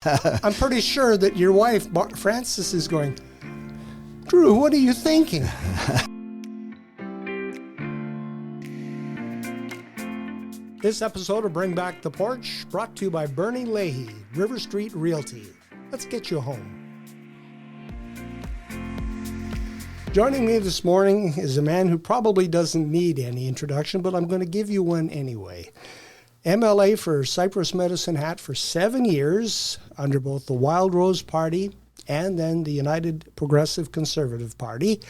I'm pretty sure that your wife, Frances, is going, Drew, what are you thinking? This episode of Bring Back the Porch, brought to you by Bernie Leahy, River Street Realty. Let's get you home. Joining me this morning is a man who probably doesn't need any introduction, but I'm going to give you one anyway. MLA for Cypress Medicine Hat for 7 years under both the Wild Rose Party and then the United Progressive Conservative Party.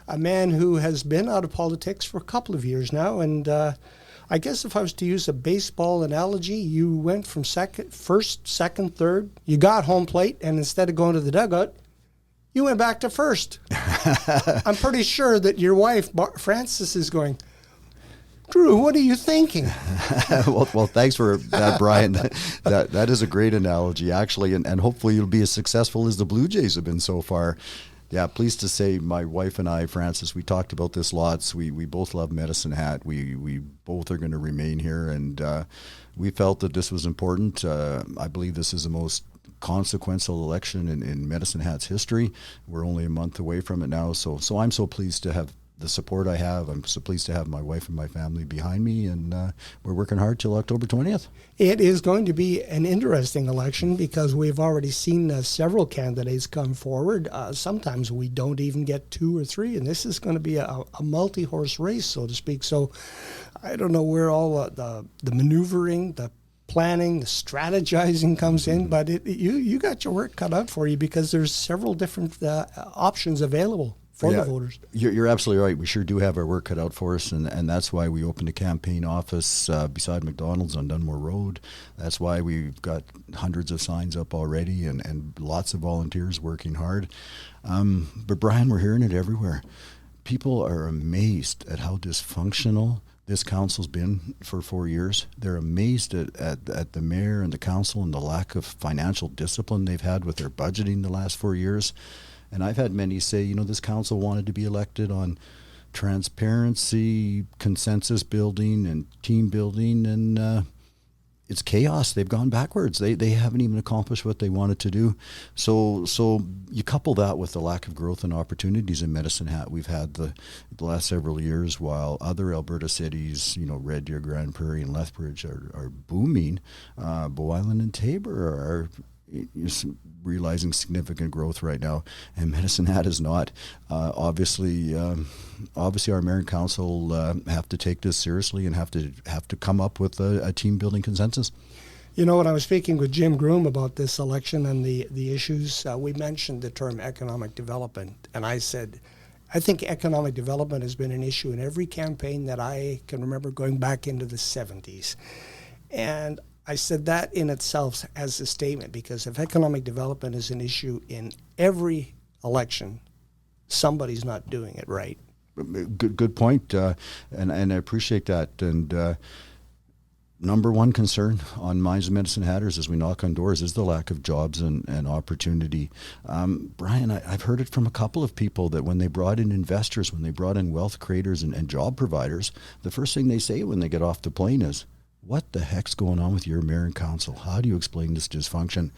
A man who has been out of politics for a couple of years now, and I guess if I was to use a baseball analogy, you went from first, second, third, you got home plate, and instead of going to the dugout, you went back to first. I'm pretty sure that your wife, Frances, is going, Drew, what are you thinking? well, thanks for that, Brian. That is a great analogy, actually, and hopefully you'll be as successful as the Blue Jays have been so far. Yeah, pleased to say my wife and I, Frances, we talked about this lots. We both love Medicine Hat. We both are going to remain here, and we felt that this was important. I believe this is the most consequential election in Medicine Hat's history. We're only a month away from it now, so I'm so pleased to have the support I have. I'm so pleased to have my wife and my family behind me, and we're working hard till October 20th. It is going to be an interesting election because we've already seen several candidates come forward. Sometimes we don't even get two or three, and this is going to be a multi-horse race, so to speak. So I don't know where all the maneuvering, the planning, the strategizing comes in, but you got your work cut out for you because there's several different options available for the voters. You're absolutely right. We sure do have our work cut out for us, and that's why we opened a campaign office beside McDonald's on Dunmore Road. That's why we've got hundreds of signs up already and lots of volunteers working hard. But Brian, we're hearing it everywhere. People are amazed at how dysfunctional this council's been for 4 years. They're amazed at the mayor and the council and the lack of financial discipline they've had with their budgeting the last 4 years. And I've had many say, this council wanted to be elected on transparency, consensus building, and team building, and it's chaos. They've gone backwards. They haven't even accomplished what they wanted to do. So you couple that with the lack of growth and opportunities in Medicine Hat we've had the last several years, while other Alberta cities, Red Deer, Grand Prairie, and Lethbridge are booming. Bow Island and Tabor are realizing significant growth right now, and Medicine Hat is not. Obviously, our mayor and council have to take this seriously and have to come up with a team building consensus. When I was speaking with Jim Groom about this election and the issues, we mentioned the term economic development, and I said, I think economic development has been an issue in every campaign that I can remember going back into the 70s. And I said that in itself as a statement, because if economic development is an issue in every election, somebody's not doing it right. Good point, and I appreciate that. And number one concern on minds of Medicine Hatters as we knock on doors is the lack of jobs and opportunity. Brian, I've heard it from a couple of people that when they brought in investors, when they brought in wealth creators and job providers, the first thing they say when they get off the plane is, what the heck's going on with your mayor and council? How do you explain this dysfunction?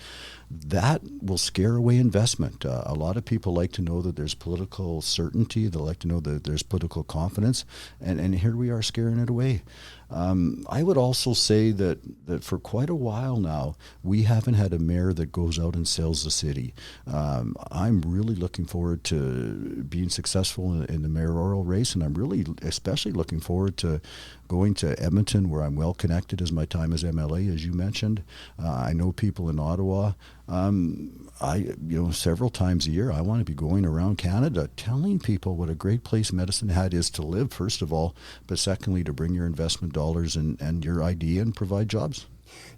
That will scare away investment. A lot of people like to know that there's political certainty. They like to know that there's political confidence. And here we are scaring it away. I would also say that for quite a while now, we haven't had a mayor that goes out and sells the city. I'm really looking forward to being successful in the mayoral race, and I'm really especially looking forward to going to Edmonton, where I'm well connected as my time as MLA, as you mentioned. I know people in Ottawa. Several times a year, I want to be going around Canada telling people what a great place Medicine Hat is to live, first of all, but secondly, to bring your investment dollars and your idea and provide jobs.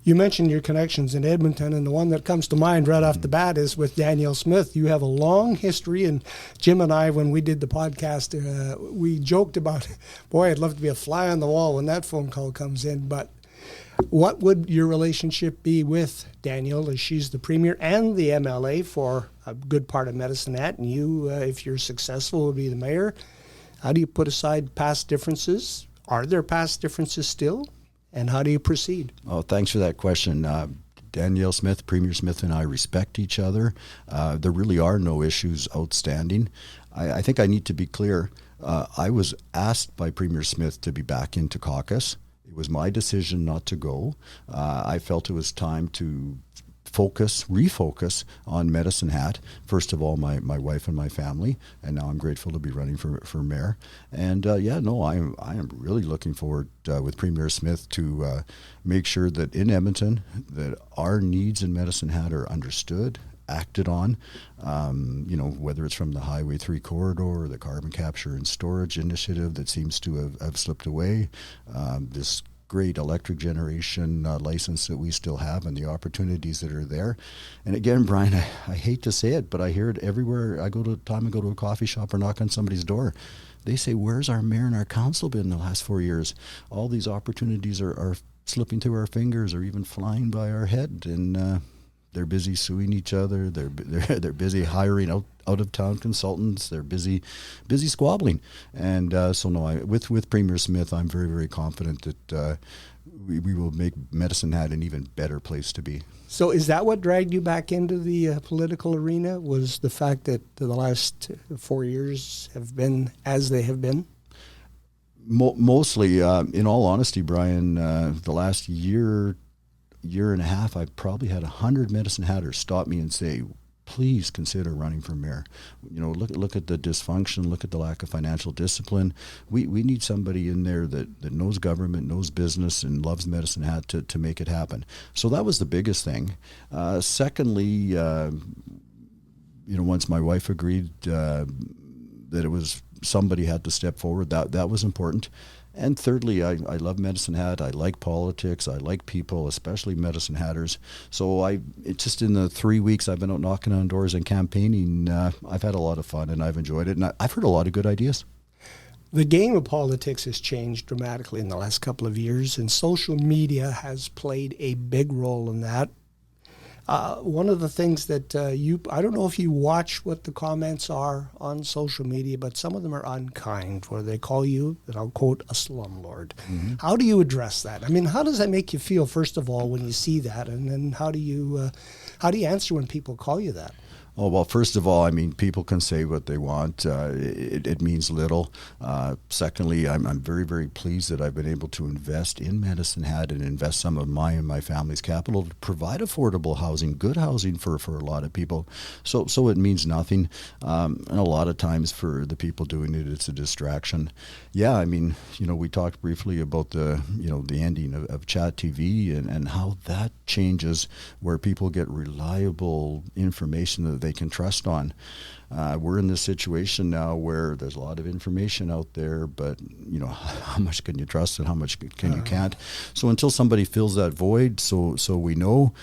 You mentioned your connections in Edmonton, and the one that comes to mind right off the bat is with Danielle Smith. You have a long history, and Jim and I, when we did the podcast, we joked about, boy, I'd love to be a fly on the wall when that phone call comes in, but what would your relationship be with Danielle, as she's the premier and the MLA for a good part of Medicine Hat, and you, if you're successful, will be the mayor? How do you put aside past differences? Are there past differences still? And how do you proceed? Oh, thanks for that question. Danielle Smith, Premier Smith and I respect each other. There really are no issues outstanding. I think I need to be clear. I was asked by Premier Smith to be back into caucus. It was my decision not to go. I felt it was time to refocus on Medicine Hat. First of all, my wife and my family, and now I'm grateful to be running for mayor. And I am really looking forward with Premier Smith to make sure that in Edmonton that our needs in Medicine Hat are understood, acted on, whether it's from the Highway 3 corridor or the carbon capture and storage initiative that seems to have slipped away, this great electric generation license that we still have and the opportunities that are there. And again, Brian, I hate to say it, but I hear it everywhere. I go to a coffee shop or knock on somebody's door. They say, where's our mayor and our council been in the last 4 years? All these opportunities are slipping through our fingers or even flying by our head. And they're busy suing each other. They're busy hiring out of town consultants. They're busy squabbling. And with Premier Smith, I'm very, very confident that we will make Medicine Hat an even better place to be. So is that what dragged you back into the political arena? Was the fact that the last 4 years have been as they have been? Mostly, in all honesty, Brian, the last year and a half, I've probably had 100 Medicine Hatters stop me and say, please consider running for mayor. Look at the dysfunction, look at the lack of financial discipline. We need somebody in there that knows government, knows business, and loves Medicine Hat to make it happen. So that was the biggest thing. Secondly, once my wife agreed that it was somebody had to step forward, that was important. And thirdly, I love Medicine Hat. I like politics. I like people, especially Medicine Hatters. So it's just in the 3 weeks I've been out knocking on doors and campaigning, I've had a lot of fun and I've enjoyed it. And I've heard a lot of good ideas. The game of politics has changed dramatically in the last couple of years, and social media has played a big role in that. One of the things that I don't know if you watch what the comments are on social media, but some of them are unkind, where they call you, and I'll quote, a slumlord. Mm-hmm. How do you address that? I mean, how does that make you feel, first of all, when you see that? And then how do you answer when people call you that? Oh, well, first of all, I mean, people can say what they want. It means little. Secondly, I'm very, very pleased that I've been able to invest in Medicine Hat and invest some of my and my family's capital to provide affordable housing, good housing for a lot of people. So it means nothing. And a lot of times for the people doing it, it's a distraction. Yeah, I mean, we talked briefly about the ending of Chat TV and how that changes where people get reliable information that they can trust on. We're in this situation now where there's a lot of information out there, but how much can you trust and how much can you can't. So until somebody fills that void, so we know,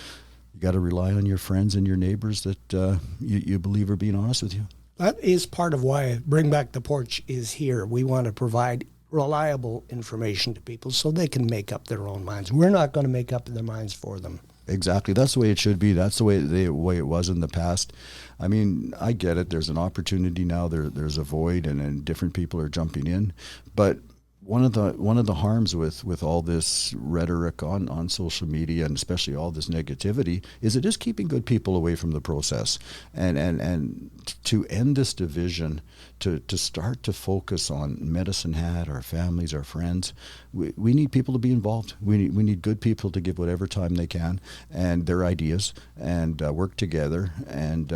you got to rely on your friends and your neighbors that you believe are being honest with you. That is part of why Bring Back the Porch is here. We want to provide reliable information to people so they can make up their own minds. We're not going to make up their minds for them. Exactly. That's the way it should be. That's the way it was in the past. I mean, I get it. There's an opportunity now. There's a void, and different people are jumping in. But one of the harms with all this rhetoric on social media, and especially all this negativity, is it is keeping good people away from the process. And to end this division, to start to focus on Medicine Hat, our families, our friends, we need people to be involved. We need good people to give whatever time they can and their ideas and work together. And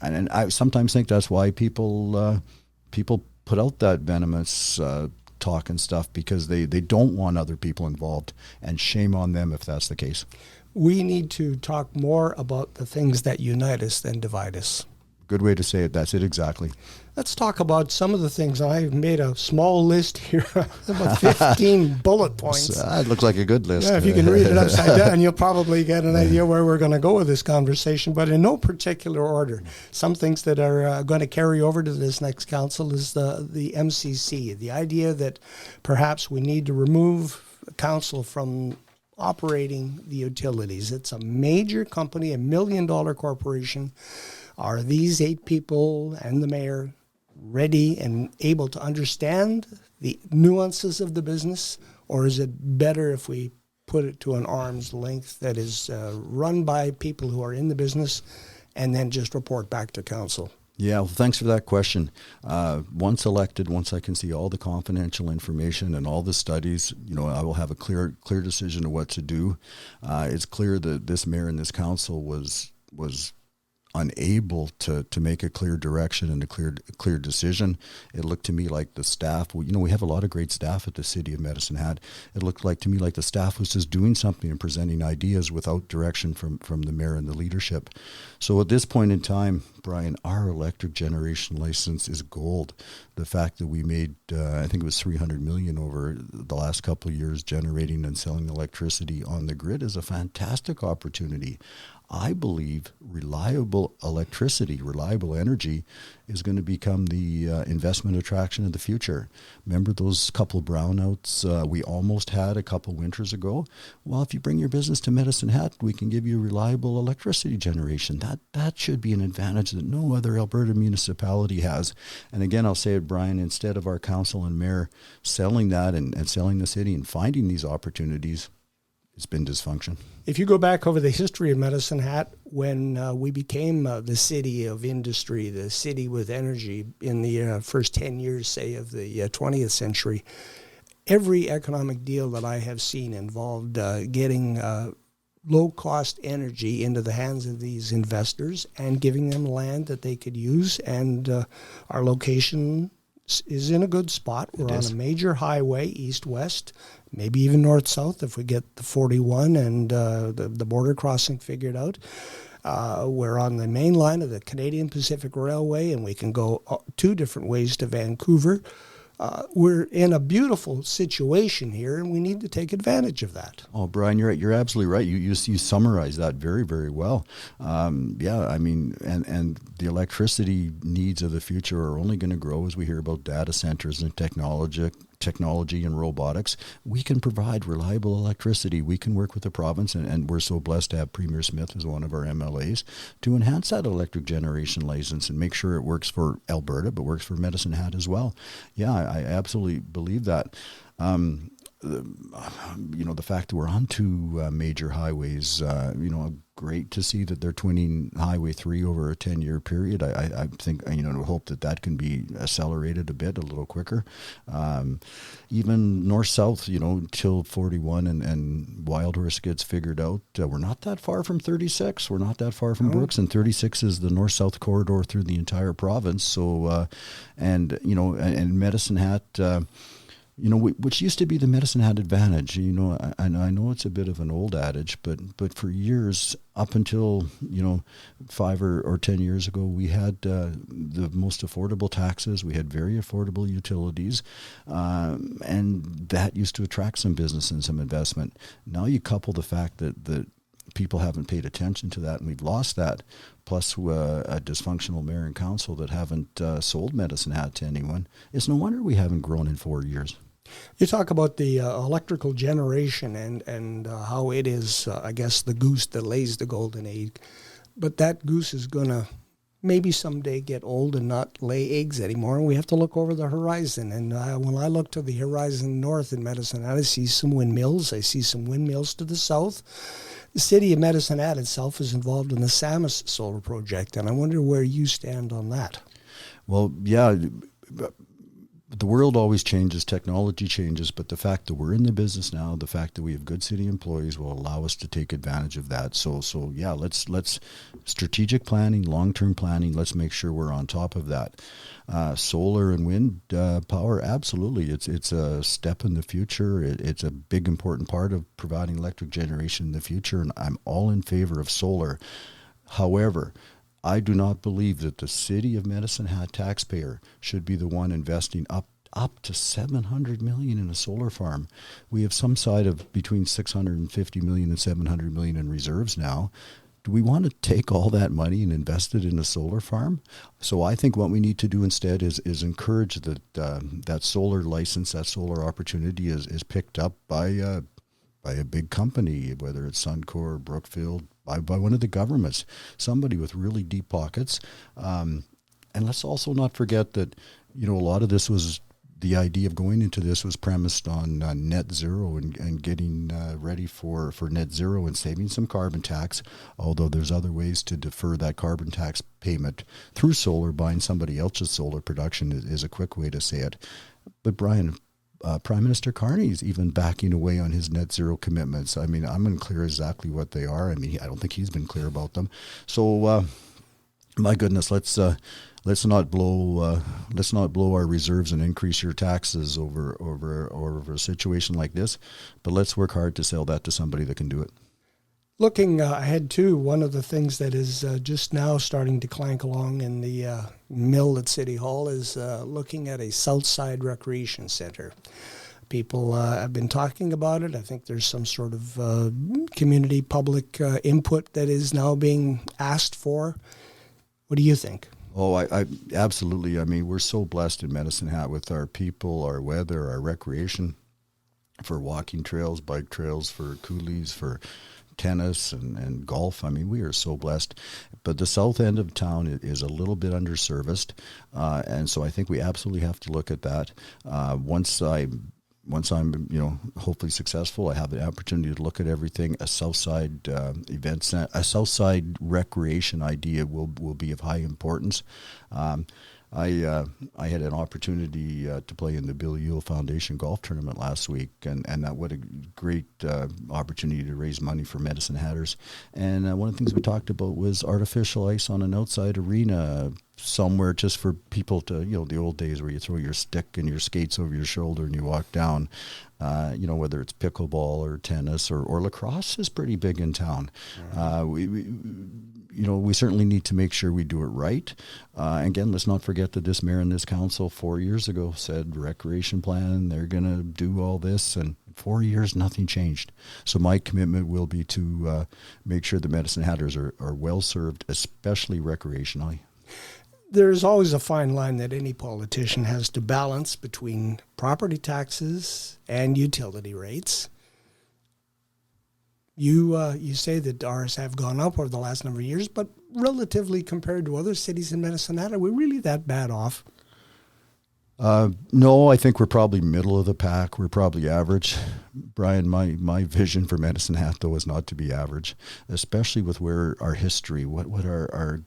I sometimes think that's why people put out that venomous talk and stuff, because they don't want other people involved, and shame on them if that's the case. We need to talk more about the things that unite us than divide us. Good way to say it. That's it exactly. Let's talk about some of the things. I've made a small list here, about 15 bullet points. That looks like a good list. Yeah, if you can read it upside down, you'll probably get an idea where we're going to go with this conversation, but in no particular order. Some things that are going to carry over to this next council is the MCC, the idea that perhaps we need to remove council from operating the utilities. It's a major company, $1 million corporation. Are these 8 people and the mayor ready and able to understand the nuances of the business, or is it better if we put it to an arm's length that is run by people who are in the business and then just report back to council? Yeah, well, thanks for that question. Once elected, once I can see all the confidential information and all the studies, I will have a clear decision of what to do. It's clear that this mayor and this council was unable to make a clear direction and a clear decision. It looked to me like the staff, we have a lot of great staff at the City of Medicine Hat. It looked like to me like the staff was just doing something and presenting ideas without direction from the mayor and the leadership. So at this point in time, Brian, our electric generation license is gold. The fact that we made, I think it was $300 million over the last couple of years generating and selling electricity on the grid is a fantastic opportunity. I believe reliable electricity, reliable energy is going to become the investment attraction of the future. Remember those couple of brownouts we almost had a couple winters ago? Well, if you bring your business to Medicine Hat, we can give you reliable electricity generation. That should be an advantage that no other Alberta municipality has. And again, I'll say it, Brian, instead of our council and mayor selling that and selling the city and finding these opportunities, it's been dysfunction. If you go back over the history of Medicine Hat, when we became the city of industry, the city with energy in the first 10 years, say, of the 20th century, every economic deal that I have seen involved getting low-cost energy into the hands of these investors and giving them land that they could use. And our location is in a good spot. We're on a major highway, east-west, maybe even north-south if we get the 41 and the border crossing figured out. We're on the main line of the Canadian Pacific Railway, and we can go 2 different ways to Vancouver. We're in a beautiful situation here, and we need to take advantage of that. Oh, Brian, you're absolutely right. You summarized that very, very well. Yeah, I mean, and the electricity needs of the future are only going to grow as we hear about data centers and technology and robotics. We can provide reliable electricity. We can work with the province, and we're so blessed to have Premier Smith as one of our MLAs to enhance that electric generation license and make sure it works for Alberta, but works for Medicine Hat as well. Yeah, I absolutely believe that. The fact that we're on 2 major highways, great to see that they're twinning Highway 3 over a 10-year period. I think, hope that can be accelerated a little quicker. Even north-south, till 41 and Wildhorse gets figured out. We're not that far from 36. We're not that far from Brooks, and 36 is the north-south corridor through the entire province. So, and Medicine Hat, which used to be the Medicine Hat advantage. I know it's a bit of an old adage, but for years, up until 5 or 10 years ago, we had the most affordable taxes. We had very affordable utilities, and that used to attract some business and some investment. Now you couple the fact that people haven't paid attention to that, and we've lost that, plus a dysfunctional mayor and council that haven't sold Medicine Hat to anyone. It's no wonder we haven't grown in 4 years. You talk about the electrical generation and how it is, I guess, the goose that lays the golden egg. But that goose is going to maybe someday get old and not lay eggs anymore, and we have to look over the horizon. And when I look to the horizon north in Medicine Hat, I see some windmills. I see some windmills to the south. The city of Medicine Hat itself is involved in the Samus solar project, and I wonder where you stand on that. Well, yeah, the world always changes, technology changes, but the fact that we're in the business now, the fact that we have good city employees will allow us to take advantage of that. So yeah, let's strategic planning, long-term planning, let's make sure we're on top of that. Solar and wind power, absolutely. It's a step in the future. It's a big, important part of providing electric generation in the future, and I'm all in favor of solar. However, I do not believe that the City of Medicine Hat taxpayer should be the one investing up to $700 million in a solar farm. We have some side of between $650 million and $700 million in reserves now. Do we want to take all that money and invest it in a solar farm? So I think what we need to do instead is encourage that solar license, that solar opportunity is picked up by a big company, whether it's Suncor, Brookfield, by one of the governments, somebody with really deep pockets. And let's also not forget that, a lot of this was the idea of going into this was premised on net zero and getting ready for net zero and saving some carbon tax, although there's other ways to defer that carbon tax payment through solar. Buying somebody else's solar production is a quick way to say it. But Brian, Prime Minister Carney's even backing away on his net zero commitments. I mean, I'm unclear exactly what they are. I mean, I don't think he's been clear about them. So, my goodness, let's not blow our reserves and increase your taxes over a situation like this. But let's work hard to sell that to somebody that can do it. Looking ahead too, one of the things that is just now starting to clank along in the mill at City Hall is looking at a Southside Recreation Center. People have been talking about it. I think there's some sort of community public input that is now being asked for. What do you think? Oh, I absolutely. I mean, we're so blessed in Medicine Hat with our people, our weather, our recreation, for walking trails, bike trails, for coolies, for tennis and golf. I mean, we are so blessed. But the south end of town is a little bit underserviced, and so I think we absolutely have to look at that. Once I'm, hopefully successful, I have the opportunity to look at everything. A Southside event center, a Southside recreation idea will be of high importance. I had an opportunity to play in the Bill Ewell Foundation golf tournament last week, and that what a great opportunity to raise money for Medicine Hatters. And one of the things we talked about was artificial ice on an outside arena somewhere, just for people to, the old days where you throw your stick and your skates over your shoulder and you walk down. Whether it's pickleball or tennis or lacrosse is pretty big in town. We certainly need to make sure we do it right. Again, let's not forget that this mayor and this council 4 years ago said recreation plan, they're going to do all this, and 4 years, nothing changed. So my commitment will be to make sure the Medicine Hatters are well served, especially recreationally. There's always a fine line that any politician has to balance between property taxes and utility rates. You say that ours have gone up over the last number of years, but relatively compared to other cities in Medicine Hat, are we really that bad off? No, I think we're probably middle of the pack. We're probably average. Brian, my vision for Medicine Hat, though, is not to be average, especially with where our history, what our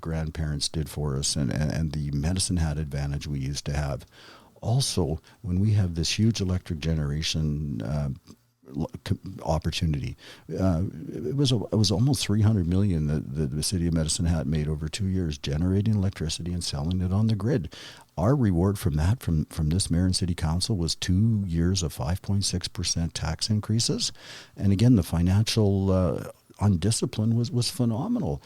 grandparents did for us, and the Medicine Hat advantage we used to have. Also, when we have this huge electric generation opportunity, it was almost $300 million that the city of Medicine Hat made over 2 years, generating electricity and selling it on the grid. Our reward from that, from this mayor and city council, was 2 years of 5.6% tax increases, and again, the financial undiscipline was phenomenal.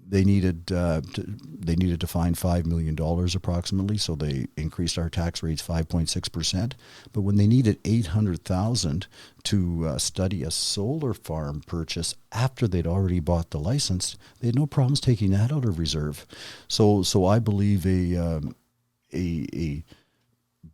They needed to find $5 million approximately, so they increased our tax rates 5.6%. But when they needed $800,000 to study a solar farm purchase after they'd already bought the license, they had no problems taking that out of reserve. So I believe a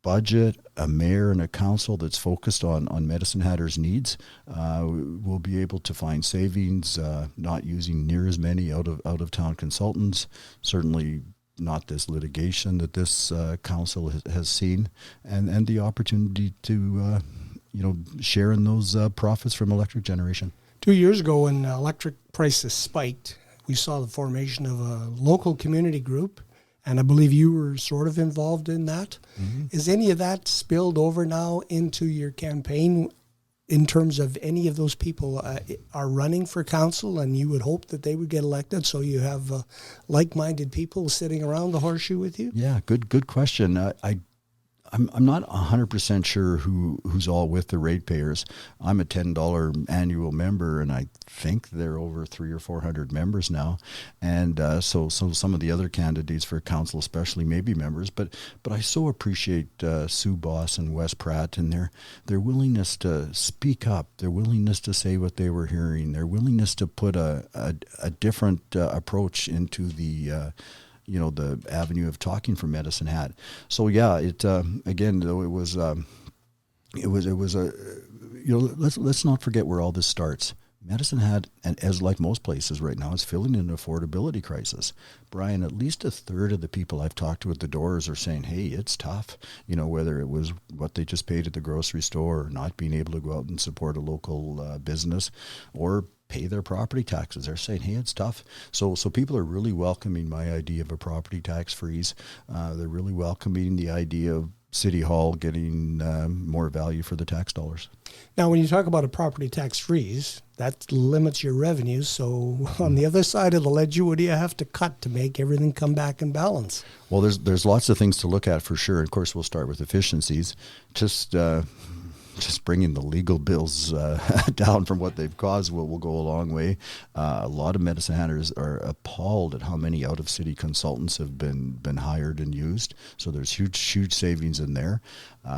budget, a mayor, and a council that's focused on Medicine Hatters' needs will be able to find savings, not using near as many out of town consultants, certainly not this litigation that this council has seen, and the opportunity to share in those profits from electric generation. 2 years ago, when electric prices spiked, we saw the formation of a local community group. And I believe you were sort of involved in that. Mm-hmm. Is any of that spilled over now into your campaign in terms of any of those people are running for council, and you would hope that they would get elected, so you have like-minded people sitting around the horseshoe with you? Yeah, good question. I'm not 100% sure who's all with the ratepayers. I'm a $10 annual member, and I think there are over 300 or 400 members now. And so some of the other candidates for council especially may be members. But I so appreciate Sue Boss and Wes Pratt and their willingness to speak up, their willingness to say what they were hearing, their willingness to put a different approach into the avenue of talking for Medicine Hat. So yeah, it again, though, it was let's not forget where all this starts. Medicine Hat, and as like most places right now, is feeling an affordability crisis. Brian, at least a third of the people I've talked to at the doors are saying, hey, it's tough. You know, whether it was what they just paid at the grocery store or not being able to go out and support a local business or pay their property taxes. They're saying, hey, it's tough. So people are really welcoming my idea of a property tax freeze. They're really welcoming the idea of City Hall getting more value for the tax dollars. Now, when you talk about a property tax freeze, that limits your revenues. So on the other side of the ledger, what do you have to cut to make everything come back in balance? Well, there's lots of things to look at for sure. Of course, we'll start with efficiencies. Just bringing the legal bills down from what they've caused will go a long way. A lot of Medicine Hatters are appalled at how many out-of-city consultants have been hired and used. So there's huge savings in there.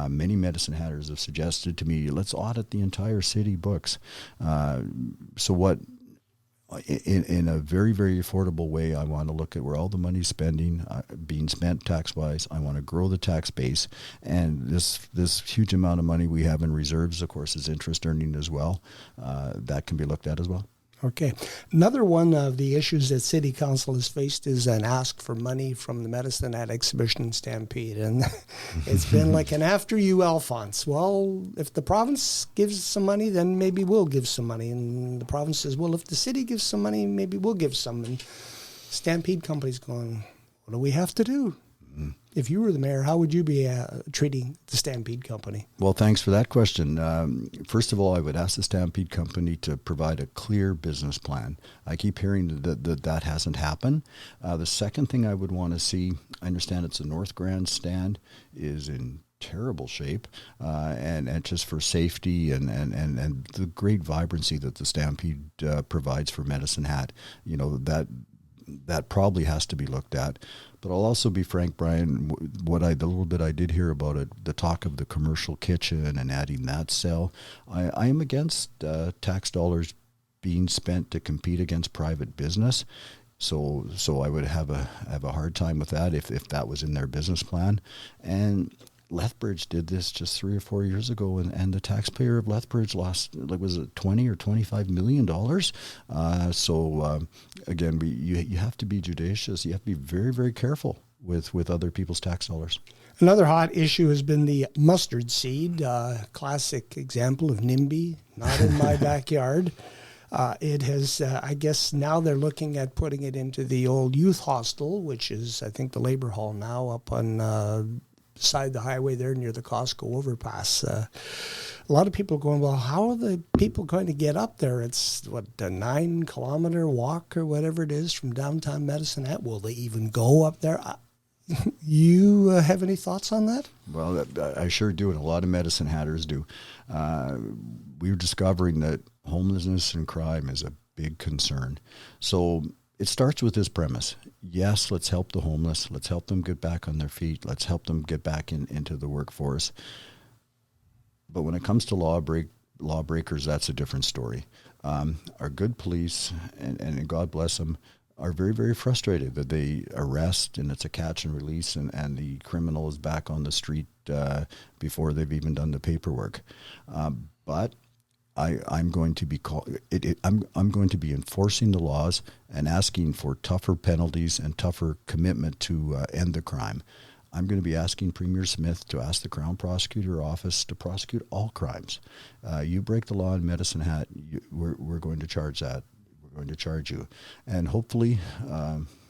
Many Medicine Hatters have suggested to me, let's audit the entire city books. So what? In a very, very affordable way, I want to look at where all the money's being spent tax-wise. I want to grow the tax base. And this huge amount of money we have in reserves, of course, is interest earning as well. That can be looked at as well. Okay. Another one of the issues that City Council has faced is an ask for money from the Medicine Hat Exhibition and Stampede. And it's been like an after you, Alphonse. Well, if the province gives some money, then maybe we'll give some money. And the province says, well, if the city gives some money, maybe we'll give some. And Stampede Company's going, what do we have to do? Mm-hmm. If you were the mayor, how would you be treating the Stampede Company? Well, thanks for that question. First of all, I would ask the Stampede Company to provide a clear business plan. I keep hearing that hasn't happened. The second thing I would want to see, I understand it's the North Grandstand is in terrible shape, and just for safety and the great vibrancy that the Stampede provides for Medicine Hat, you know, that probably has to be looked at. But I'll also be frank, Brian, the little bit I did hear about it, the talk of the commercial kitchen and adding that cell, I am against tax dollars being spent to compete against private business. So I would have a hard time with that if that was in their business plan. And Lethbridge did this just 3 or 4 years ago, and the taxpayer of Lethbridge lost, was it $20 or $25 million? Again, you have to be judicious. You have to be very, very careful with other people's tax dollars. Another hot issue has been the mustard seed, classic example of NIMBY, not in my backyard. It has, I guess now they're looking at putting it into the old youth hostel, which is, I think, the Labor Hall now up on beside the highway there near the Costco overpass. A lot of people are going, well, how are the people going to get up there? It's, a 9-kilometer walk or whatever it is from downtown Medicine Hat. Will they even go up there? You have any thoughts on that? Well, I sure do, and a lot of Medicine Hatters do. We're discovering that homelessness and crime is a big concern. So it starts with this premise. Yes, let's help the homeless. Let's help them get back on their feet. Let's help them get back into the workforce. But when it comes to lawbreakers, that's a different story. Our good police, and God bless them, are very, very frustrated that they arrest and it's a catch and release and the criminal is back on the street before they've even done the paperwork. But I'm going to be I'm going to be enforcing the laws and asking for tougher penalties and tougher commitment to end the crime. I'm going to be asking Premier Smith to ask the Crown Prosecutor Office to prosecute all crimes. You break the law in Medicine Hat, we're going to charge that. We're going to charge you. And hopefully,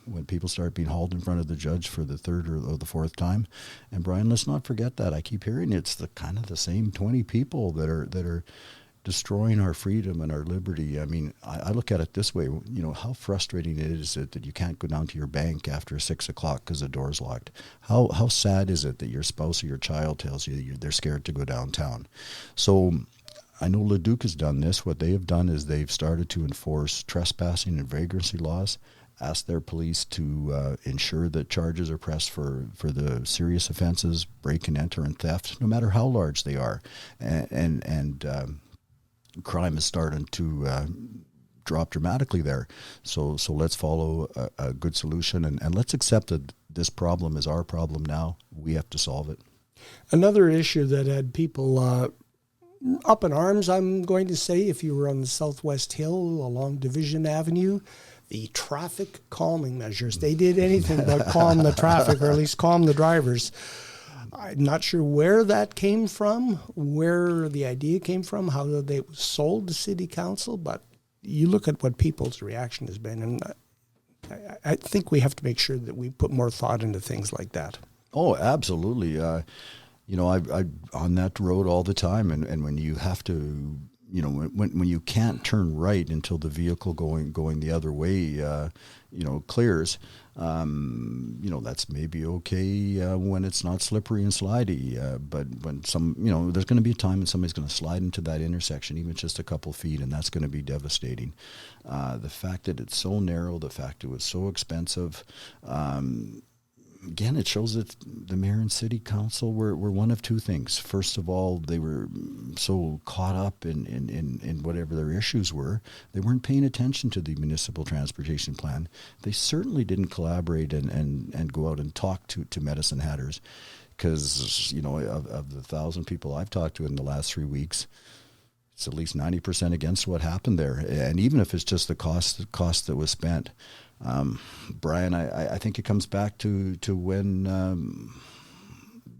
when people start being hauled in front of the judge for the third or the fourth time, and Brian, let's not forget that. I keep hearing it's the kind of the same 20 people that are destroying our freedom and our liberty. I mean, I look at it this way, you know, how frustrating it is that you can't go down to your bank after 6 o'clock because the door's locked. How sad is it that your spouse or your child tells you they're scared to go downtown? So I know Leduc has done this. What they have done is they've started to enforce trespassing and vagrancy laws, ask their police to ensure that charges are pressed for the serious offenses, break and enter and theft, no matter how large they are. And crime is starting to drop dramatically there. So let's follow a good solution and let's accept that this problem is our problem now. We have to solve it. Another issue that had people up in arms, I'm going to say, if you were on the Southwest Hill along Division Avenue. The traffic calming measures, they did anything but calm the traffic, or at least calm the drivers. I'm not sure where that came from, where the idea came from, how they sold to City Council, but you look at what people's reaction has been, and I think we have to make sure that we put more thought into things like that. Oh, absolutely. I on that road all the time, and when you have to, when you can't turn right until the vehicle going the other way, clears, that's maybe okay when it's not slippery and slidey. But when there's going to be a time when somebody's going to slide into that intersection, even just a couple feet, and that's going to be devastating. The fact that it's so narrow, the fact it was so expensive, again, it shows that the mayor and city council were one of two things. First of all, they were so caught up in whatever their issues were, they weren't paying attention to the municipal transportation plan. They certainly didn't collaborate and go out and talk to Medicine Hatters, because, of the 1,000 people I've talked to in the last 3 weeks, it's at least 90% against what happened there. And even if it's just the cost that was spent. Brian, I think it comes back to when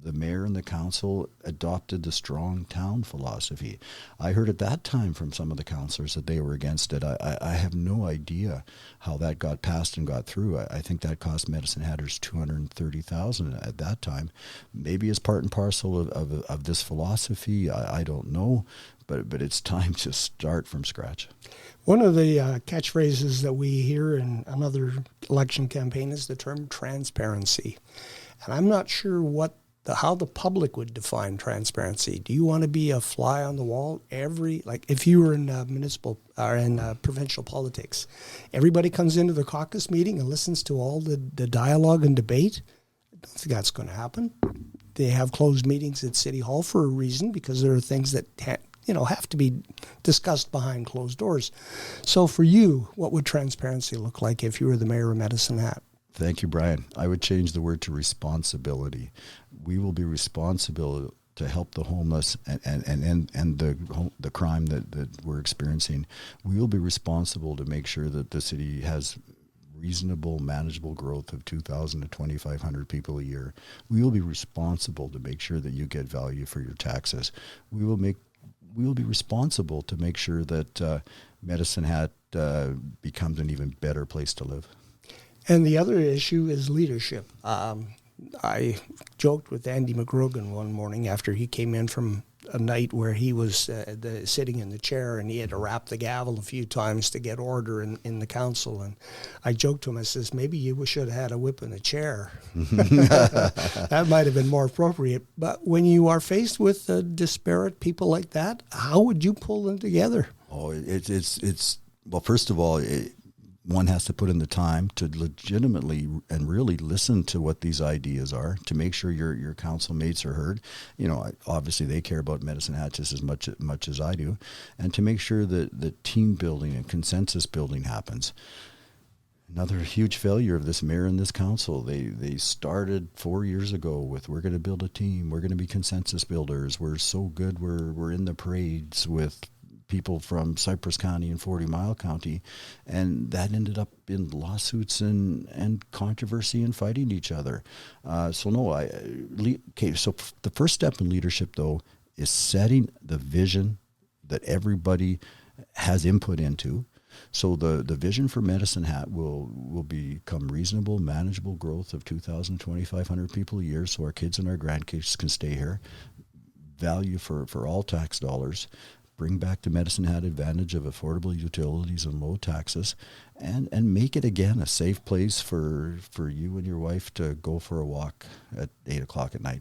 the mayor and the council adopted the strong town philosophy. I heard at that time from some of the councillors that they were against it. I have no idea how that got passed and got through. I think that cost Medicine Hatters $230,000 at that time. Maybe it's part and parcel of this philosophy. I don't know, but it's time to start from scratch. One of the catchphrases that we hear in another election campaign is the term transparency. And I'm not sure how the public would define transparency. Do you want to be a fly on the wall if you were in municipal or in provincial politics, everybody comes into the caucus meeting and listens to all the dialogue and debate? I don't think that's going to happen. They have closed meetings at City Hall for a reason, because there are things that have to be discussed behind closed doors. So for you, what would transparency look like if you were the mayor of Medicine Hat? Thank you, Brian. I would change the word to responsibility. We will be responsible to help the homeless and the crime that we're experiencing. We will be responsible to make sure that the city has reasonable, manageable growth of 2,000 to 2,500 people a year. We will be responsible to make sure that you get value for your taxes. We will be responsible to make sure that Medicine Hat becomes an even better place to live. And the other issue is leadership. I joked with Andy McGrogan one morning after he came in from a night where he was sitting in the chair and he had to rap the gavel a few times to get order in the council. And I joked to him, I says, maybe you should have had a whip and a chair. That might have been more appropriate. But when you are faced with disparate people like that, how would you pull them together? Oh, well, first of all, one has to put in the time to legitimately and really listen to what these ideas are, to make sure your council mates are heard. Obviously they care about Medicine Hat just as much as I do, and to make sure that team building and consensus building happens. Another huge failure of this mayor and this council. They started 4 years ago with, we're going to build a team, we're going to be consensus builders, we're so good, we're in the parades with people from Cypress County and 40 Mile County, and that ended up in lawsuits and controversy and fighting each other. So the first step in leadership, though, is setting the vision that everybody has input into. So the vision for Medicine Hat will become reasonable, manageable growth of 2,000, 2,500 people a year, so our kids and our grandkids can stay here. Value for all tax dollars. Bring back the Medicine Hat advantage of affordable utilities and low taxes, and make it again a safe place for you and your wife to go for a walk at 8 o'clock at night.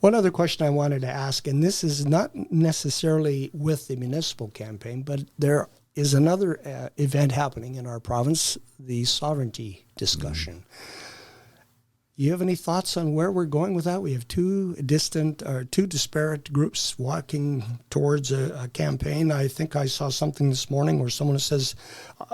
One other question I wanted to ask, and this is not necessarily with the municipal campaign, but there is another event happening in our province, the sovereignty discussion. You have any thoughts on where we're going with that? We have two disparate groups walking towards a campaign. I think I saw something this morning where someone says,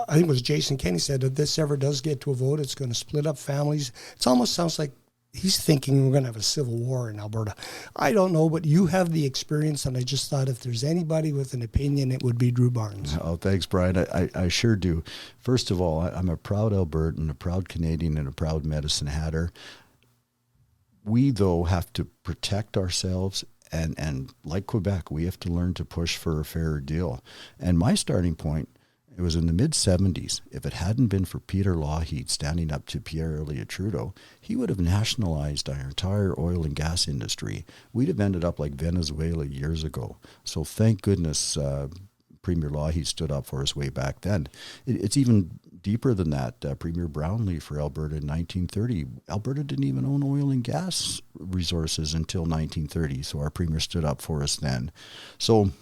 I think it was Jason Kenney said, if this ever does get to a vote, it's going to split up families. It almost sounds like he's thinking we're going to have a civil war in Alberta. I don't know, but you have the experience, and I just thought if there's anybody with an opinion, it would be Drew Barnes. Oh, thanks, Brian. I sure do. First of all, I'm a proud Albertan, a proud Canadian, and a proud Medicine Hatter. We, though, have to protect ourselves, and like Quebec, we have to learn to push for a fairer deal. And my starting point, it was in the mid-'70s. If it hadn't been for Peter Lougheed standing up to Pierre Elliott Trudeau, he would have nationalized our entire oil and gas industry. We'd have ended up like Venezuela years ago. So thank goodness Premier Lougheed stood up for us way back then. It's even deeper than that. Premier Brownlee for Alberta in 1930. Alberta didn't even own oil and gas resources until 1930, so our premier stood up for us then. So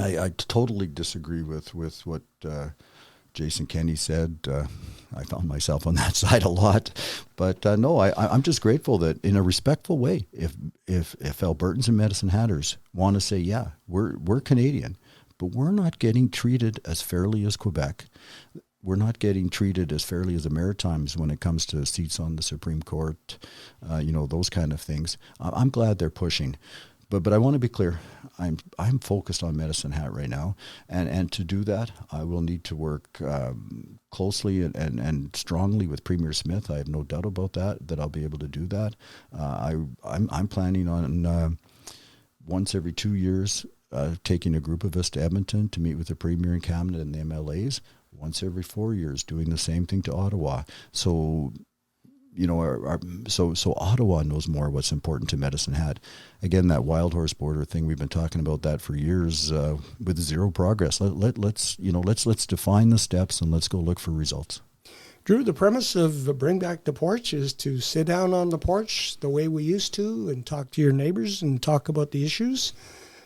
I totally disagree with what Jason Kenney said. I found myself on that side a lot. But no, I'm just grateful that in a respectful way, if Albertans and Medicine Hatters want to say, yeah, we're Canadian, but we're not getting treated as fairly as Quebec. We're not getting treated as fairly as the Maritimes when it comes to seats on the Supreme Court, those kind of things. I'm glad they're pushing. But I want to be clear, I'm focused on Medicine Hat right now, and to do that, I will need to work closely and strongly with Premier Smith. I have no doubt about that I'll be able to do that. I'm planning on once every 2 years taking a group of us to Edmonton to meet with the Premier and Cabinet and the MLAs. Once every 4 years, doing the same thing to Ottawa. So so Ottawa knows more what's important to Medicine Hat. Again, that wild horse border thing, we've been talking about that for years with zero progress. Let's define the steps and let's go look for results. Drew, the premise of Bring Back the Porch is to sit down on the porch the way we used to and talk to your neighbors and talk about the issues.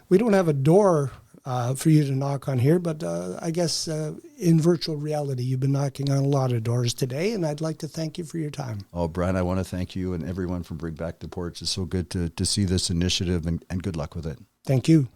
We don't have a door for you to knock on here, but I guess in virtual reality, you've been knocking on a lot of doors today, and I'd like to thank you for your time. Oh, Brian, I want to thank you and everyone from Bring Back the Porch. It's so good to see this initiative, and good luck with it. Thank you.